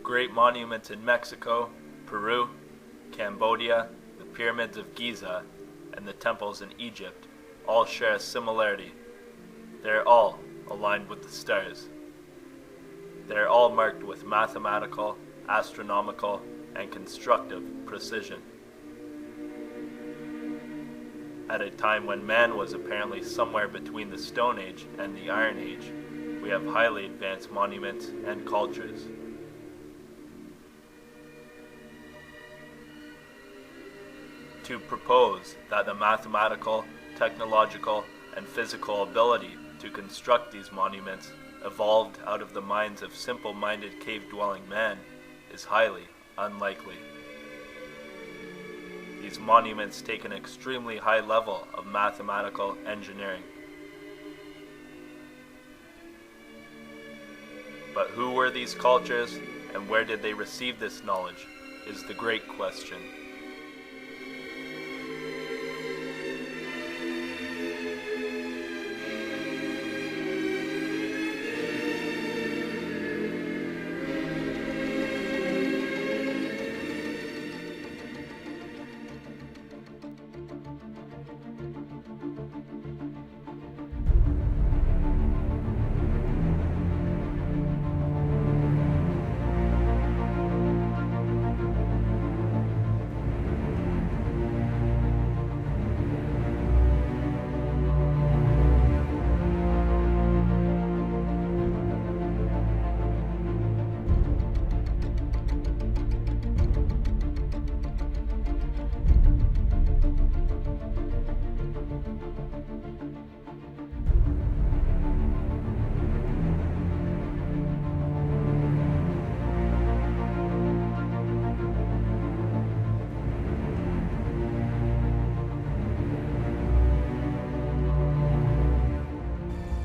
great monuments in Mexico, Peru, Cambodia, the pyramids of Giza, and the temples in Egypt all share a similarity. They are all aligned with the stars. They are all marked with mathematical, astronomical, and constructive precision. At a time when man was apparently somewhere between the Stone Age and the Iron Age, we have highly advanced monuments and cultures. To propose that the mathematical, technological, and physical ability to construct these monuments evolved out of the minds of simple-minded cave-dwelling man is highly unlikely. These monuments take an extremely high level of mathematical engineering. But who were these cultures, and where did they receive this knowledge, is the great question.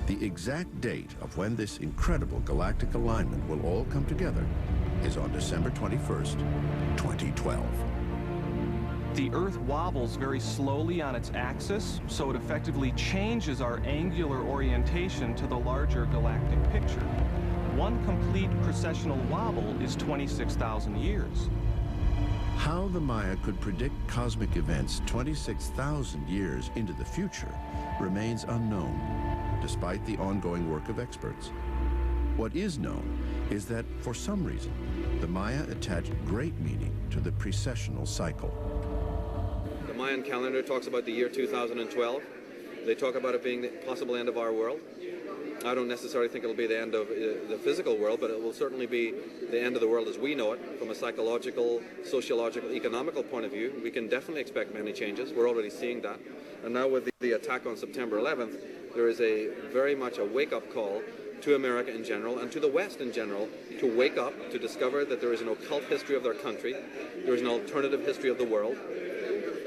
The exact date of when this incredible galactic alignment will all come together is on December 21st, 2012. The Earth wobbles very slowly on its axis, so it effectively changes our angular orientation to the larger galactic picture. One complete precessional wobble is 26,000 years. How the Maya could predict cosmic events 26,000 years into the future remains unknown, despite the ongoing work of experts. What is known is that, for some reason, the Maya attached great meaning to the precessional cycle. The Mayan calendar talks about the year 2012. They talk about it being the possible end of our world. I don't necessarily think it'll be the end of the physical world, but it will certainly be the end of the world as we know it from a psychological, sociological, economical point of view. We can definitely expect many changes. We're already seeing that. And now with the attack on September 11th, there is very much a wake-up call to America in general and to the West in general to wake up, to discover that there is an occult history of their country, there is an alternative history of the world.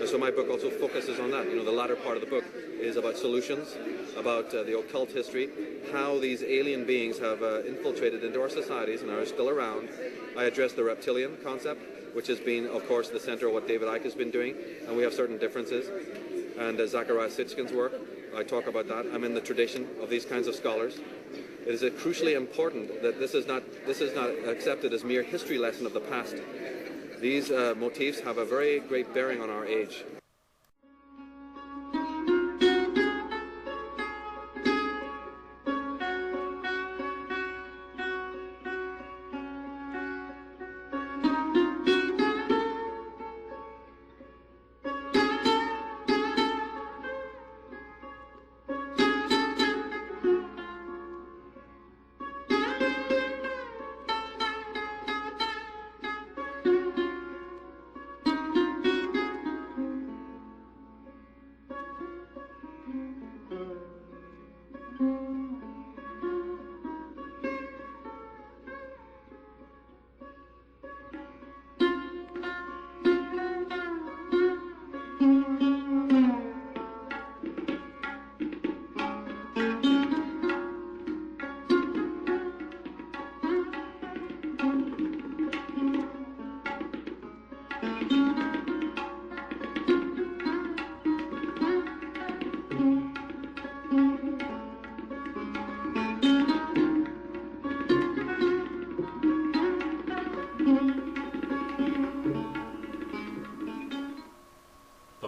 And so my book also focuses on that. You know, the latter part of the book is about solutions, about the occult history, how these alien beings have infiltrated into our societies and are still around. I address the reptilian concept, which has been, of course, the center of what David Icke has been doing, and we have certain differences. And Zachariah Sitchin's work, I talk about that. I'm in the tradition of these kinds of scholars. It is crucially important that this is not accepted as mere history lesson of the past. These motifs have a very great bearing on our age.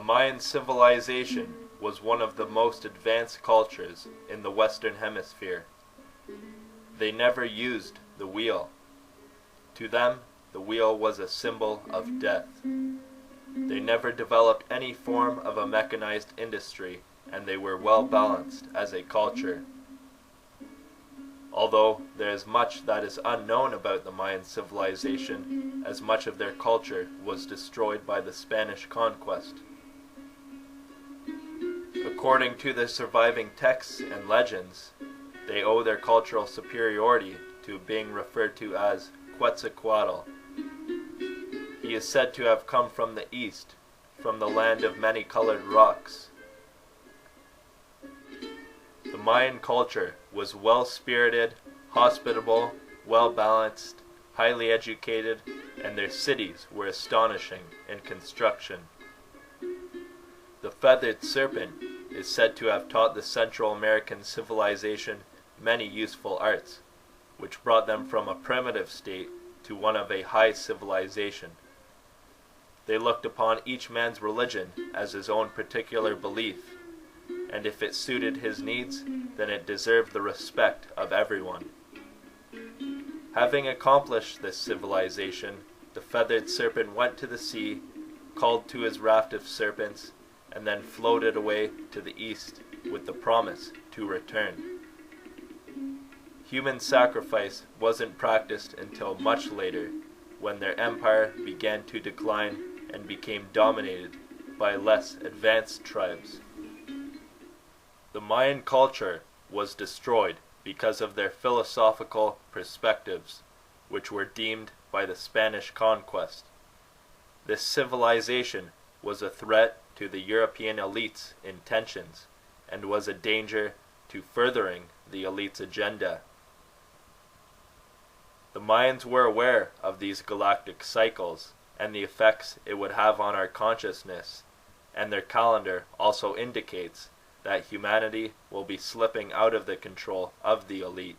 Mayan civilization was one of the most advanced cultures in the Western Hemisphere. They never used the wheel. To them, the wheel was a symbol of death. They never developed any form of a mechanized industry, and they were well balanced as a culture. Although there is much that is unknown about the Mayan civilization, as much of their culture was destroyed by the Spanish conquest. According to the surviving texts and legends, they owe their cultural superiority to being referred to as Quetzalcoatl. He is said to have come from the east, from the land of many colored rocks. The Mayan culture was well-spirited, hospitable, well-balanced, highly educated, and their cities were astonishing in construction. The feathered serpent is said to have taught the Central American civilization many useful arts, which brought them from a primitive state to one of a high civilization. They looked upon each man's religion as his own particular belief, and if it suited his needs, then it deserved the respect of everyone. Having accomplished this civilization, the feathered serpent went to the sea, called to his raft of serpents, and then floated away to the east with the promise to return. Human sacrifice wasn't practiced until much later, when their empire began to decline and became dominated by less advanced tribes. The Mayan culture was destroyed because of their philosophical perspectives, which were deemed by the Spanish conquest. This civilization was a threat to the European elites' intentions, and was a danger to furthering the elites' agenda. The Mayans were aware of these galactic cycles and the effects it would have on our consciousness, and their calendar also indicates that humanity will be slipping out of the control of the elite.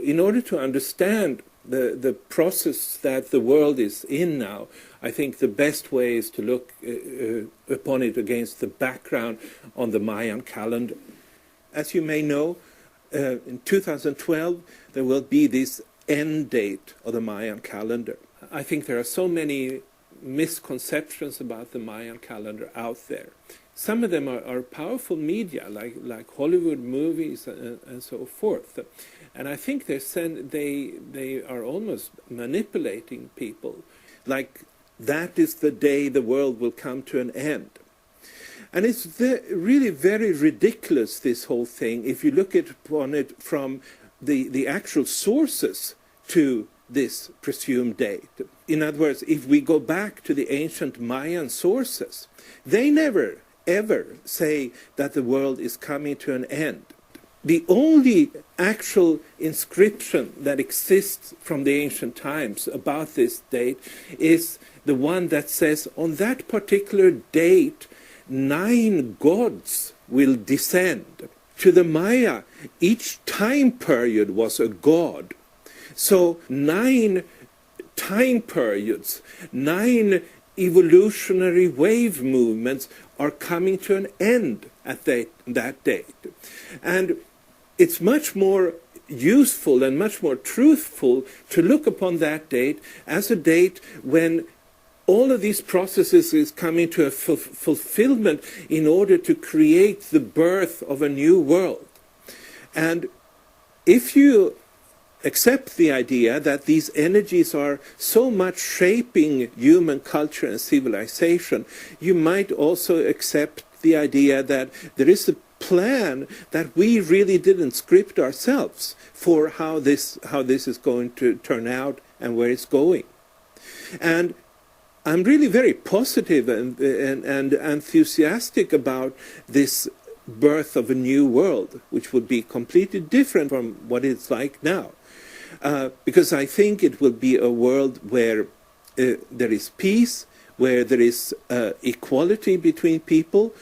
In order to understand the process that the world is in now, I think the best way is to look upon it against the background on the Mayan calendar. As you may know, in 2012 there will be this end date of the Mayan calendar. I think there are so many misconceptions about the Mayan calendar out there. Some of them are powerful media, like Hollywood movies and so forth. And I think they are almost manipulating people, like that is the day the world will come to an end. And it's really very ridiculous, this whole thing, if you look upon it from the actual sources to this presumed date. In other words, if we go back to the ancient Mayan sources, they never ever say that the world is coming to an end. The only actual inscription that exists from the ancient times about this date is the one that says on that particular date 9 gods will descend. To the Maya, each time period was a god. So 9 time periods, 9 evolutionary wave movements are coming to an end at that date. And it's much more useful and much more truthful to look upon that date as a date when all of these processes is coming to a fulfillment in order to create the birth of a new world. And if you accept the idea that these energies are so much shaping human culture and civilization, you might also accept the idea that there is a plan that we really didn't script ourselves for how this is going to turn out and where it's going. And I'm really very positive and enthusiastic about this birth of a new world, which would be completely different from what it's like now. Because I think it will be a world where there is peace, where there is equality between people,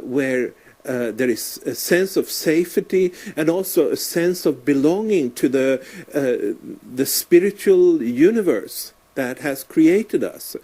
where there is a sense of safety and also a sense of belonging to the spiritual universe that has created us.